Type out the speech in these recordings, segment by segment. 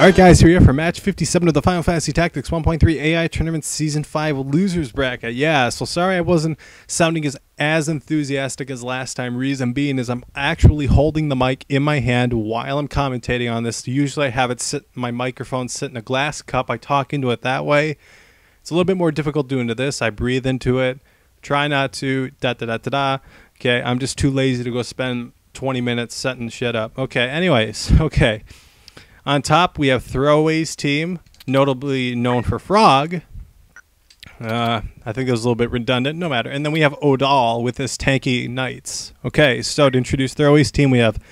Alright guys, here we are for match 57 of the Final Fantasy Tactics 1.3 AI Tournament Season 5 Losers Bracket. Yeah, so sorry I wasn't sounding as enthusiastic as last time. Reason being is I'm actually holding the mic in my hand while I'm commentating on this. Usually I have it sit, my microphone sit in a glass cup. I talk into it that way. It's a little bit more difficult doing to this. I breathe into it. Try not to da-da-da-da-da. Okay, I'm just too lazy to go spend 20 minutes setting shit up. Okay, anyways, okay. On top, we have ThrowAway's team, notably known for Frog. I think it was a little bit redundant, no matter. And then we have Odal with his tanky knights. Okay, so to introduce ThrowAway's team, we have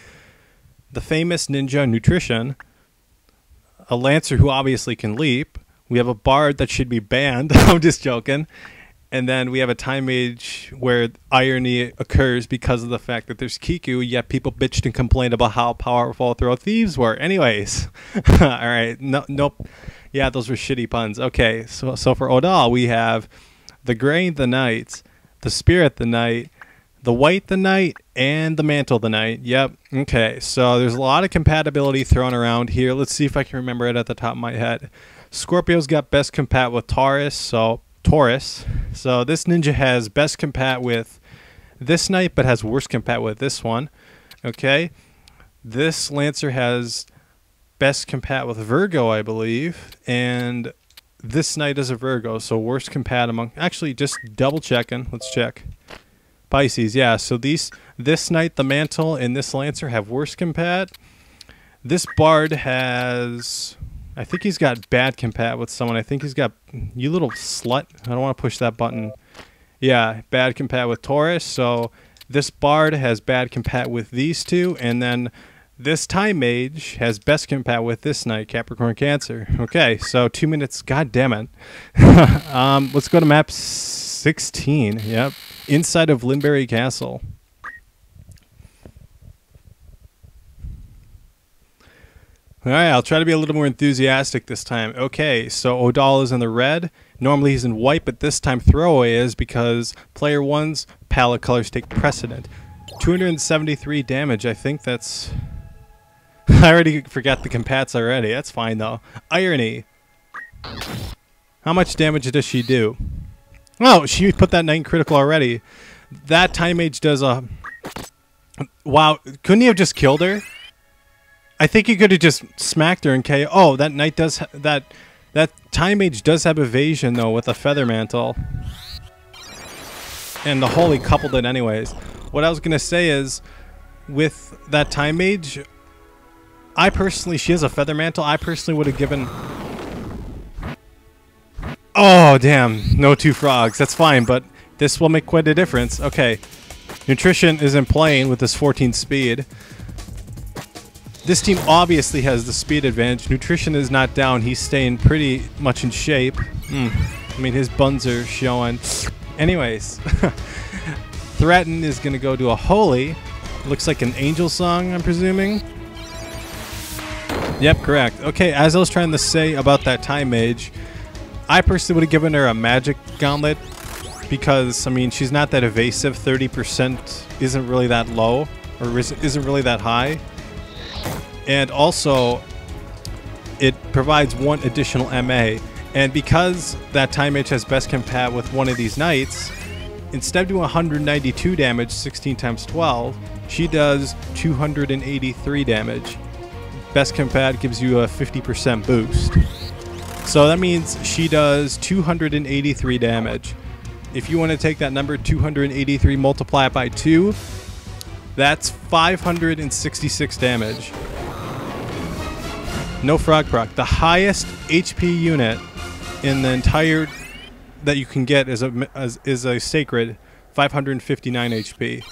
the famous ninja Nutrition, a Lancer who obviously can leap. We have a Bard that should be banned. I'm just joking. And then we have a Time Mage where irony occurs because of the fact that there's Kiku, yet people bitched and complained about how powerful Throw Thieves were. Anyways, all right, nope. Yeah, those were shitty puns. Okay, so for Odal, we have the Gray the Knight, the Spirit the Knight, the White the Knight, and the Mantle the Knight. Yep, okay, so there's a lot of compatibility thrown around here. Let's see if I can remember it at the top of my head. Scorpio's got best compat with Taurus, so this ninja has best compat with this knight but has worst compat with this one. Okay, this Lancer has best compat with Virgo, I believe, and this knight is a Virgo, so worst compat among, actually just double checking, let's check. Pisces, yeah, so this knight, the Mantle, and this Lancer have worst compat. This Bard has, I think he's got bad compat with someone. I think he's got, you little slut. I don't want to push that button. Yeah, bad compat with Taurus. So this Bard has bad compat with these two. And then this Time Mage has best compat with this knight, Capricorn Cancer. Okay, so 2 minutes. God damn it. Let's go to map 16. Yep. Inside of Linbury Castle. All right, I'll try to be a little more enthusiastic this time. Okay, so Odal is in the red. Normally he's in white, but this time ThrowAway is because player one's palette colors take precedent. 273 damage, I think that's... I already forgot the compats already. That's fine, though. Irony. How much damage does she do? Oh, she put that 9 critical already. That Time Mage does a... Wow, couldn't he have just killed her? I think he could have just smacked her and KO. Oh, that knight does that Time Mage does have evasion though with a Feather Mantle, and the Holy coupled it anyways. What I was gonna say is, with that Time Mage, I personally, she has a Feather Mantle. I personally would have given. Oh damn! No 2 frogs. That's fine, but this will make quite a difference. Okay, Nutrition isn't playing with this 14 speed. This team obviously has the speed advantage. Nutrition is not down. He's staying pretty much in shape. I mean, his buns are showing. Anyways, Threaten is going to go to a Holy. Looks like an angel song, I'm presuming. Yep, correct. Okay, as I was trying to say about that Time Mage, I personally would have given her a Magic Gauntlet because, I mean, she's not that evasive. 30% isn't really that low, or isn't really that high. And also, it provides 1 additional MA. And because that Time Mage has best compat with one of these knights, instead of doing 192 damage, 16 times 12, she does 283 damage. Best compat gives you a 50% boost. So that means she does 283 damage. If you want to take that number, 283, multiply it by 2, that's 566 damage. No frog proc. The highest HP unit in the entire that you can get is a sacred 559 HP.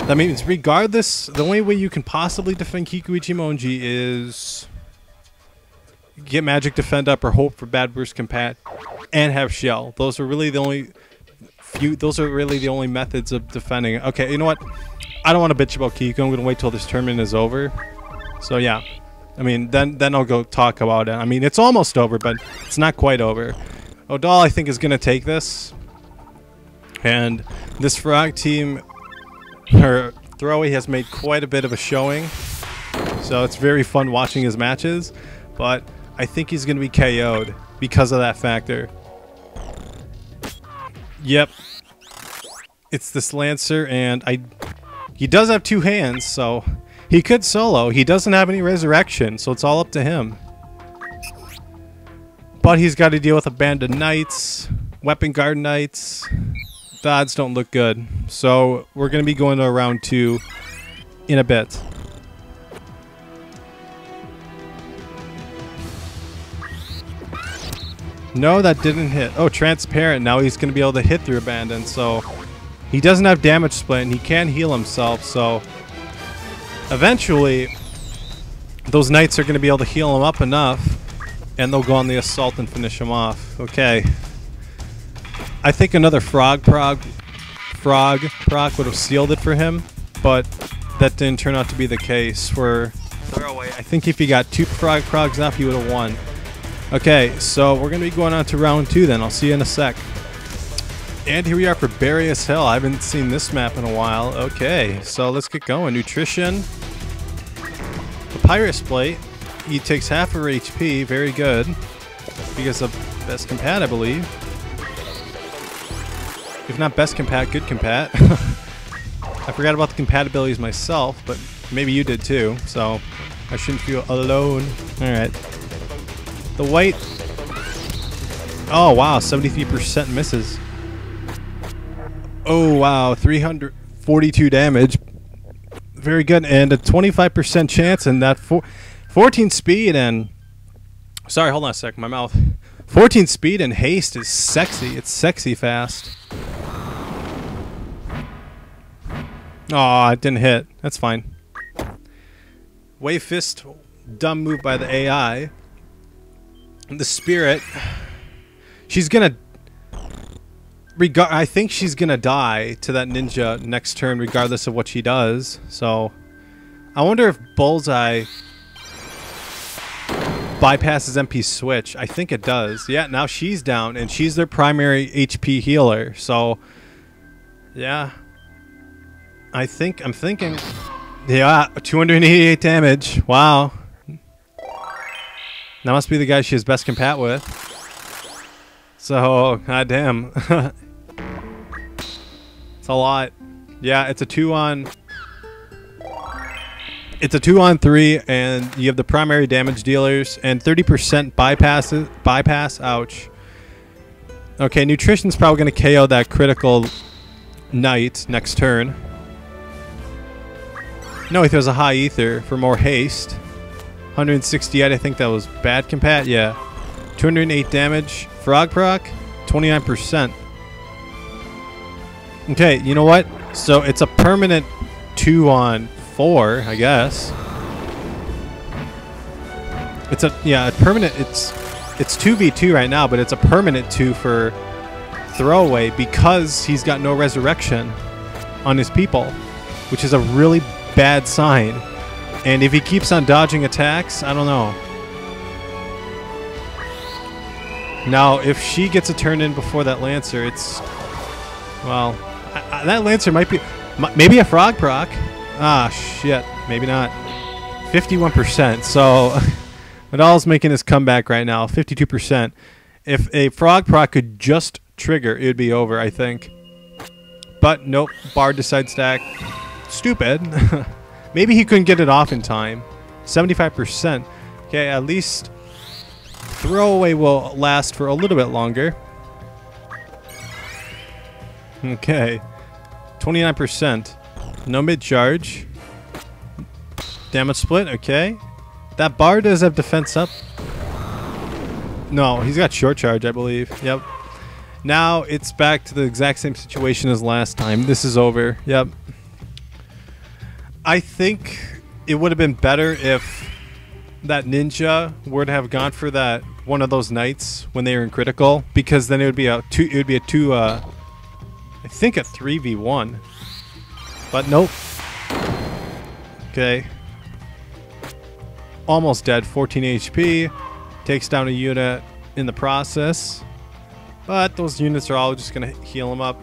That means regardless, the only way you can possibly defend Kiku Ichimonji is get magic defend up or hope for bad burst compat and have shell. Those are really the only methods of defending it. Okay, you know what? I don't want to bitch about Kiku. I'm gonna wait till this tournament is over. So yeah. I mean, then I'll go talk about it. I mean, it's almost over, but it's not quite over. Odal, I think, is going to take this. And this Frog team, her ThrowAway has made quite a bit of a showing. So it's very fun watching his matches, but I think he's going to be KO'd because of that factor. Yep. It's this Lancer, and he does have 2 hands, so he could solo. He doesn't have any resurrection, so it's all up to him. But he's got to deal with a band of knights, weapon guard knights. The odds don't look good. So we're going to be going to round 2 in a bit. No, that didn't hit. Oh, transparent. Now he's going to be able to hit through abandon, so he doesn't have damage split, and he can heal himself, so eventually those knights are going to be able to heal him up enough, and they'll go on the assault and finish him off. Okay. I think another frog proc would have sealed it for him, but that didn't turn out to be the case for ThrowAway. I think if he got 2 frog procs off, he would have won. Okay, so we're going to be going on to round 2 then. I'll see you in a sec. And here we are for Barrios Hill. I haven't seen this map in a while. Okay, so let's get going. Nutrition. Papyrus Plate. He takes half of her HP. Very good. Because of best compat, I believe. If not best compat, good compat. I forgot about the compatibilities myself, but maybe you did too, so I shouldn't feel alone. Alright. The white. Oh, wow. 73% misses. Oh, wow. 342 damage. Very good. And a 25% chance, and that 14 speed and... Sorry, hold on a sec. My mouth. 14 speed and haste is sexy. It's sexy fast. Oh, it didn't hit. That's fine. Wave Fist. Dumb move by the AI. The Spirit. She's gonna... I think she's gonna die to that ninja next turn regardless of what she does. So I wonder if Bullseye bypasses MP switch. I think it does. Yeah, now she's down and she's their primary HP healer. So yeah. I'm thinking yeah, 288 damage. Wow. That must be the guy she has best compat with. So, goddamn. It's a lot. Yeah, it's a 2-on-3, and you have the primary damage dealers and 30% bypass. Ouch. Okay, Nutrition's probably going to KO that critical knight next turn. No, he throws a high ether for more haste. 168, I think that was bad compat. Yeah. 208 damage. Frog proc, 29%. Okay, you know what? So it's a permanent 2-on-4, I guess. It's a permanent. It's 2v2 right now, but it's a permanent 2 for ThrowAway because he's got no resurrection on his people, which is a really bad sign. And if he keeps on dodging attacks, I don't know. Now, if she gets a turn in before that Lancer, it's... Well, that Lancer might be... Maybe a frog proc. Ah, shit. Maybe not. 51%. So, Odal's making his comeback right now. 52%. If a frog proc could just trigger, it would be over, I think. But, nope. Bard decides to act stupid. Maybe he couldn't get it off in time. 75%. Okay, at least... ThrowAway will last for a little bit longer. Okay. 29%. No mid-charge. Damage split, okay. That bar does have defense up. No, he's got short charge, I believe. Yep. Now it's back to the exact same situation as last time. This is over. Yep. I think it would have been better if that ninja were to have gone for that one of those knights when they were in critical, because then it would be a 2 I think a 3v1. But nope. Okay. Almost dead. 14 HP. Takes down a unit in the process. But those units are all just going to heal him up.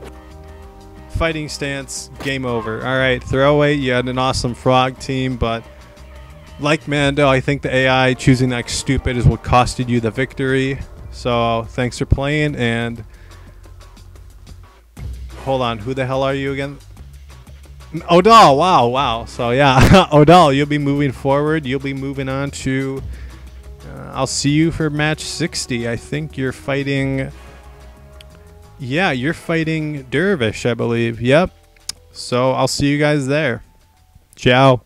Fighting stance. Game over. Alright, ThrowAway, you had an awesome frog team, but Like Mando, I think the AI choosing like stupid is what costed you the victory. So thanks for playing, and hold on, who the hell are you again? Odal, wow. So yeah, Odal, you'll be moving forward. You'll be moving on to, I'll see you for match 60. I think you're fighting, yeah, you're fighting Dervish, I believe. Yep. So I'll see you guys there. Ciao.